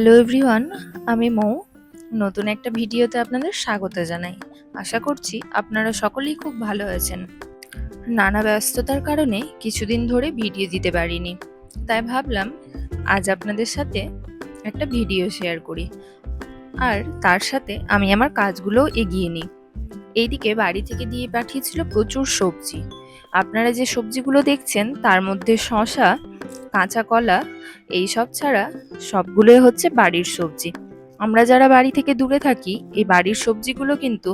Hello everyone, আমি মৌ। নতুন একটা ভিডিওতে আপনাদের স্বাগত জানাই। আশা করছি আপনারা সকলেই খুব ভালো আছেন। নানা ব্যস্ততার কারণে কিছুদিন ধরে ভিডিও দিতে পারিনি, তাই ভাবলাম আজ আপনাদের সাথে একটা ভিডিও শেয়ার করি, আর তার সাথে আমি আমার কাজগুলোও এগিয়ে নিই। এইদিকে বাড়ি থেকে দিয়ে পাঠিয়েছিল প্রচুর সবজি। আপনারা যে সবজিগুলো দেখছেন তার মধ্যে শসা, কাঁচা কলা এইসব ছাড়া সবগুলোই হচ্ছে বাড়ির সবজি। আমরা যারা বাড়ি থেকে দূরে থাকি, এই বাড়ির সবজিগুলো কিন্তু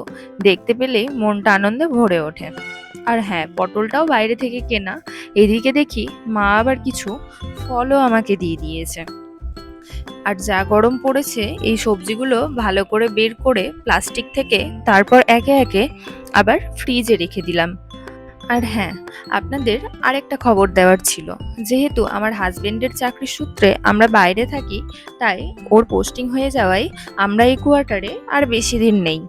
দেখতে পেলেই মনটা আনন্দে ভরে ওঠে। আর হ্যাঁ, পটলটাও বাইরে থেকে কেনা। এদিকে দেখি মা আবার কিছু ফলও আমাকে দিয়ে দিয়েছে। আর যা গরম পড়েছে, এই সবজিগুলো ভালো করে বের করে প্লাস্টিক থেকে তারপর একে একে আবার ফ্রিজে রেখে দিলাম। আর হ্যাঁ, আপনাদের আরেকটা খবর দেওয়ার ছিল। যেহেতু আমার হাজবেন্ডের চাকরির সূত্রে আমরা বাইরে থাকি, তাই ওর পোস্টিং হয়ে যাওয়ায় আমরা এই কোয়ার্টারে আর বেশি দিন নেই।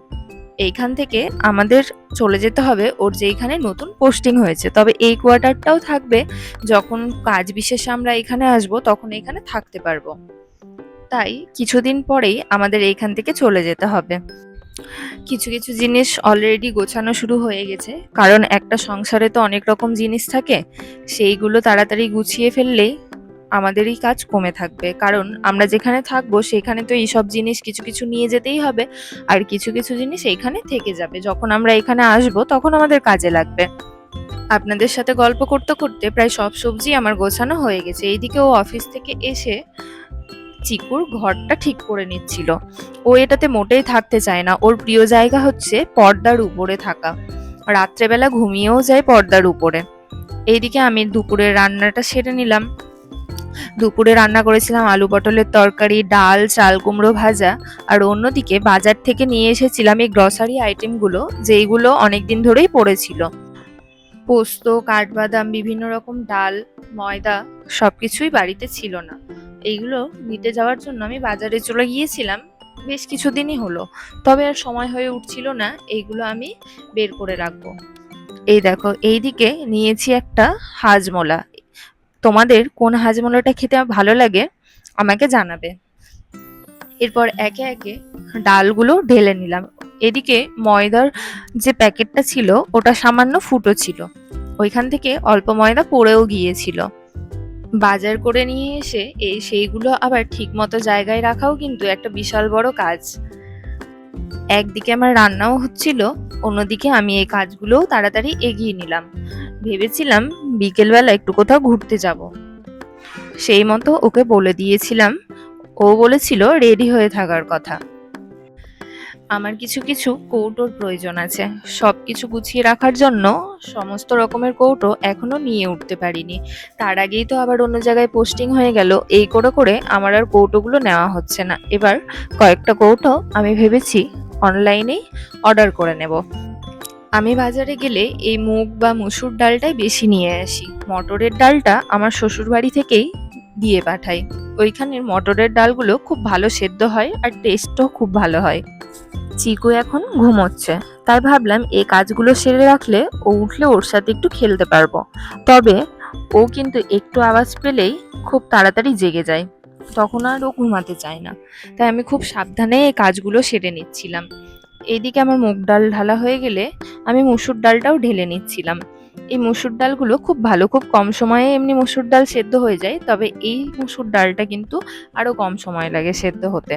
এইখান থেকে আমাদের চলে যেতে হবে ওর যেইখানে নতুন পোস্টিং হয়েছে। তবে এই কোয়ার্টারটাও থাকবে, যখন কাজ বিশেষে আমরা এখানে আসব তখন এখানে থাকতে পারবো। তাই কিছুদিন পরেই আমাদের এইখান থেকে চলে যেতে হবে। কিছু কিছু জিনিস অলরেডি গোছানো শুরু হয়ে গেছে, কারণ একটা সংসারে তো অনেক রকম জিনিস থাকে। সেইগুলো তাড়াতাড়ি গুছিয়ে ফেললেই আমাদেরই কাজ কমে থাকবে, কারণ আমরা যেখানে থাকবো সেখানে তো এইসব জিনিস কিছু কিছু নিয়ে যেতেই হবে, আর কিছু কিছু জিনিস এইখানে থেকে যাবে। যখন আমরা এখানে আসবো তখন আমাদের কাজে লাগবে। আপনাদের সাথে গল্প করতে করতে প্রায় সব সবজি আমার গোছানো হয়ে গেছে। এইদিকে ও অফিস থেকে এসে চিকুর ঘরটা ঠিক করে নিচ্ছিল। ও এটাতে মোটেই থাকতে চায় না। ওর প্রিয় জায়গা হচ্ছে পর্দার উপরে থাকা। রাত্রেবেলা ঘুমিয়েও যায় পর্দার উপরে। এইদিকে আমি দুপুরের রান্নাটা সেরে নিলাম। দুপুরে রান্না করেছিলাম আলু পটলের তরকারি, ডাল, চাল কুমড়ো ভাজা। আর অন্যদিকে বাজার থেকে নিয়ে এসেছিলাম এই গ্রসারি আইটেমগুলো, যেইগুলো অনেকদিন ধরেই পড়েছিল। পোস্ত, কাঠবাদাম, বিভিন্ন রকম ডাল, ময়দা সবকিছুই বাড়িতে ছিল না। এইগুলো নিতে যাওয়ার জন্য আমি বাজারে চলে গিয়েছিলাম। বেশ কিছুদিনই হলো, তবে আর সময় হয়ে উঠছিল না এইগুলো আমি বের করে রাখবো। এই দেখো, এইদিকে নিয়েছি একটা হাজমোলা। তোমাদের কোন হাজমোলাটা খেতে ভালো লাগে আমাকে জানাবে। এরপর একে একে ডালগুলো ঢেলে নিলাম। এদিকে ময়দার যে প্যাকেটটা ছিল ওটা সামান্য ফুটো ছিল, ওইখান থেকে অল্প ময়দা পড়েও গিয়েছিল। বাজার করে নিয়ে এসে সেইগুলো আবার ঠিক মতো জায়গায় রাখাও কিন্তু একটা বিশাল বড় কাজ। একদিকে আমার রান্নাও হচ্ছিল, অন্যদিকে আমি এই কাজগুলোও তাড়াতাড়ি এগিয়ে নিলাম। ভেবেছিলাম বিকেলবেলা একটু কোথাও ঘুরতে যাব, সেই মতো ওকে বলে দিয়েছিলাম। ও বলেছিল রেডি হয়ে থাকার কথা। আমার কিছু কিছু কৌটোর প্রয়োজন আছে, সবকিছু গুছিয়ে রাখার জন্য। সমস্ত রকমের কৌটো এখনো নিয়ে উঠতে পারিনি। তার আগেই তো আবার অন্য জায়গায় পোস্টিং হয়ে গেল। এই করে করে আমার আর কৌটোগুলো নেওয়া হচ্ছে না। এবার কয়েকটা কৌটো আমি ভেবেছি অনলাইনেই অর্ডার করে নেব। আমি বাজারে গেলে এই মুগ বা মসুর ডালটাই বেশি নিয়ে আসি। মটরের ডালটা আমার শ্বশুর বাড়ি থেকেই দিয়ে পাঠাই। ওইখানের মটরের ডালগুলো খুব ভালো সেদ্ধ হয় আর টেস্টও খুব ভালো হয়। চিকু এখন ঘুমোচ্ছে, তাই ভাবলাম এই কাজগুলো সেরে রাখলে ও উঠলে ওর সাথে একটু খেলতে পারবো। তবে ও কিন্তু একটু আওয়াজ পেলেই খুব তাড়াতাড়ি জেগে যায়, তখন আর ও ঘুমাতে চায় না। তাই আমি খুব সাবধানে এই কাজগুলো সেরে নিচ্ছিলাম। এইদিকে আমার মুগ ডাল ঢালা হয়ে গেলে আমি মসুর ডালটাও ঢেলে নিচ্ছিলাম। এই মসুর ডালগুলো খুব ভালো, খুব কম সময়ে এমনি মসুর ডাল সেদ্ধ হয়ে যায়, তবে এই মসুর ডালটা কিন্তু আরো কম সময় লাগে সেদ্ধ হতে।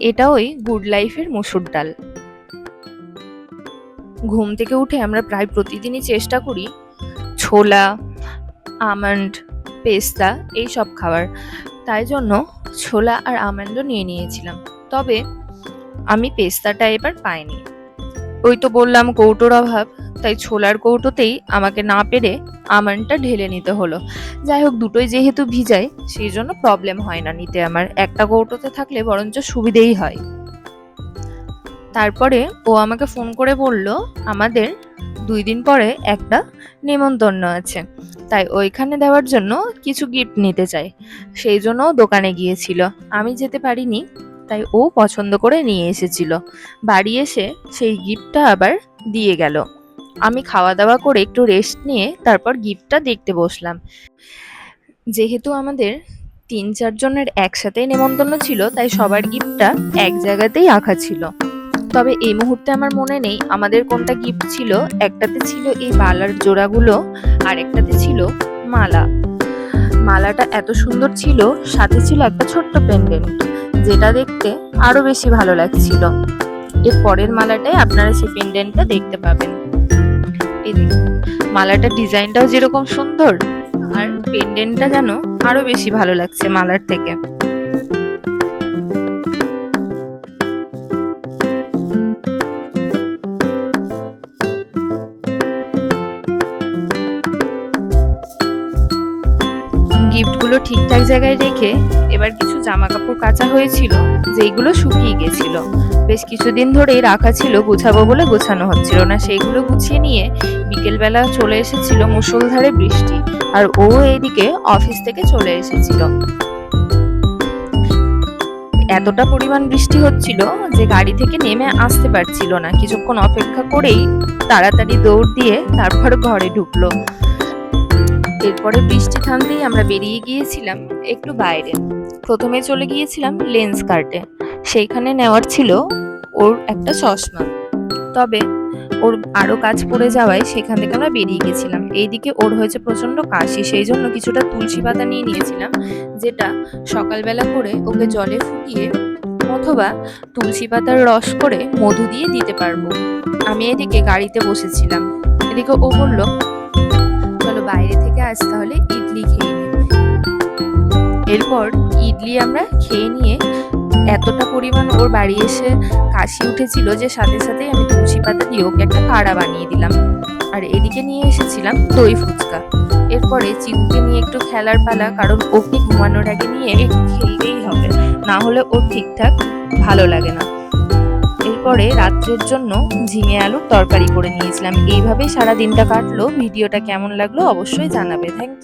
এটা ওই গুড লাইফের মসুর ডাল। ঘুম থেকে উঠে আমরা প্রায় প্রতিদিনই চেষ্টা করি ছোলা, আমন্ড, পেস্তা এই সব খাবার। তাই জন্য ছোলা আর আমন্ডও নিয়ে নিয়েছিলাম, তবে আমি পেস্তাটা এবার পাইনি। ওই তো বললাম কৌটোর অভাব, তাই ছোলার কৌটোতেই আমাকে না পেরে আমন্ডটা ঢেলে নিতে হলো। যাই হোক, দুটোই যেহেতু ভিজাই সেই জন্য প্রবলেম হয় না নিতে। আমার একটা কৌটোতে থাকলে বরঞ্চ সুবিধেই হয়। তারপরে ও আমাকে ফোন করে বলল আমাদের 2 দিন পরে একটা নেমন্তন্ন আছে, তাই ওইখানে দেওয়ার জন্য কিছু গিফট নিতে চাই। সেই জন্য দোকানে গিয়েছিল, আমি যেতে পারিনি। তাই ও পছন্দ করে নিয়ে এসেছিল। বাড়ি এসে সেই গিফটটা আবার দিয়ে গেল। আমি খাওয়া দাওয়া করে একটু রেস্ট নিয়ে তারপর গিফটটা দেখতে বসলাম। যেহেতু আমাদের 3-4 জনের একসাথেই নেমন্তন্ন ছিল, তাই সবার গিফটটা এক জায়গাতেই রাখা ছিল। তবে এই মুহূর্তে আমার মনে নেই আমাদের কোনটা গিফট ছিল। একটাতে ছিল এই বালার জোড়াগুলো, আর একটাতে ছিল মালা। মালাটা এত সুন্দর ছিল, সাথে ছিল একটা ছোট্ট পেন্ডেন্ট, যেটা দেখতে আরো বেশি ভালো লাগছিল। এর পরের মালাটায় আপনারা সেই পেন্ডেন্টটা দেখতে পাবেন। এই দেখুন, মালাটার ডিজাইনটাও যেরকম সুন্দর, আর পেন্ডেন্টটা যেন আরো বেশি ভালো লাগছে মালার থেকে। গিফটগুলো ঠিকঠাক জায়গায় রেখে এবার কিছু জামা কাপড় কাচা হয়েছিল, যেইগুলো শুকিয়ে গেছিল। বেশ কিছুদিন ধরেই রাখা ছিল, গুছাবো বলে গোছানো হচ্ছিল না। সেইগুলো গুছিয়ে নিয়ে বিকেলবেলা চলে এসেছিল মুষলধারে বৃষ্টি, আর ও এইদিকে অফিস থেকে চলে এসেছিল। এতটা পরিমাণ বৃষ্টি হচ্ছিল যে গাড়ি থেকে নেমে আসতে পারছিল না। কিছুক্ষণ অপেক্ষা করেই তাড়াতাড়ি দৌড় দিয়ে তারপর ঘরে ঢুকলো। এরপরে বৃষ্টি থামতেই আমরা বেরিয়ে গিয়েছিলাম একটু বাইরে। প্রথমে চলে গিয়েছিলাম লেন্স কার্টে, সেইখানে নেওয়ার ছিল ওর একটা চশমা। তবে ওর আরো কাজ পড়ে যাওয়ায় সেখান থেকে আমরা বেরিয়ে গেছিলাম। এইদিকে ওর হয়েছে প্রচন্ড কাশি, সেই জন্য কিছুটা তুলসী পাতা নিয়ে নিয়েছিলাম, যেটা সকালবেলা করে ওকে জলে ফুটিয়ে অথবা তুলসী পাতার রস করে মধু দিয়ে দিতে পারবো। আমি এদিকে গাড়িতে বসেছিলাম, এদিকে ও বলল চলো বাইরে থেকে আজ তাহলে ইডলি খেয়ে নিই। এরপর ইডলি আমরা খেয়ে নিয়ে এতটা পরিমাণ ওর বাড়ি এসে কাশি উঠেছিল যে সাথে সাথেই আমি তুলসী পাতা দিয়ে ওকে একটা কাড়া বানিয়ে দিলাম। আর এদিকে নিয়ে এসেছিলাম দই ফুচকা। এরপরে চিকুকে নিয়ে একটু খেলার পালা, কারণ ওকে ঘুমানোর আগে নিয়ে একটু খেলতেই হবে, না হলে ওর ঠিকঠাক ভালো লাগে না। এরপরে রাত্রের জন্য ঝিঙে আলুর তরকারি করে নিয়েছিলাম। এইভাবেই সারা দিনটা কাটলো। ভিডিওটা কেমন লাগলো অবশ্যই জানাবে। Thank you.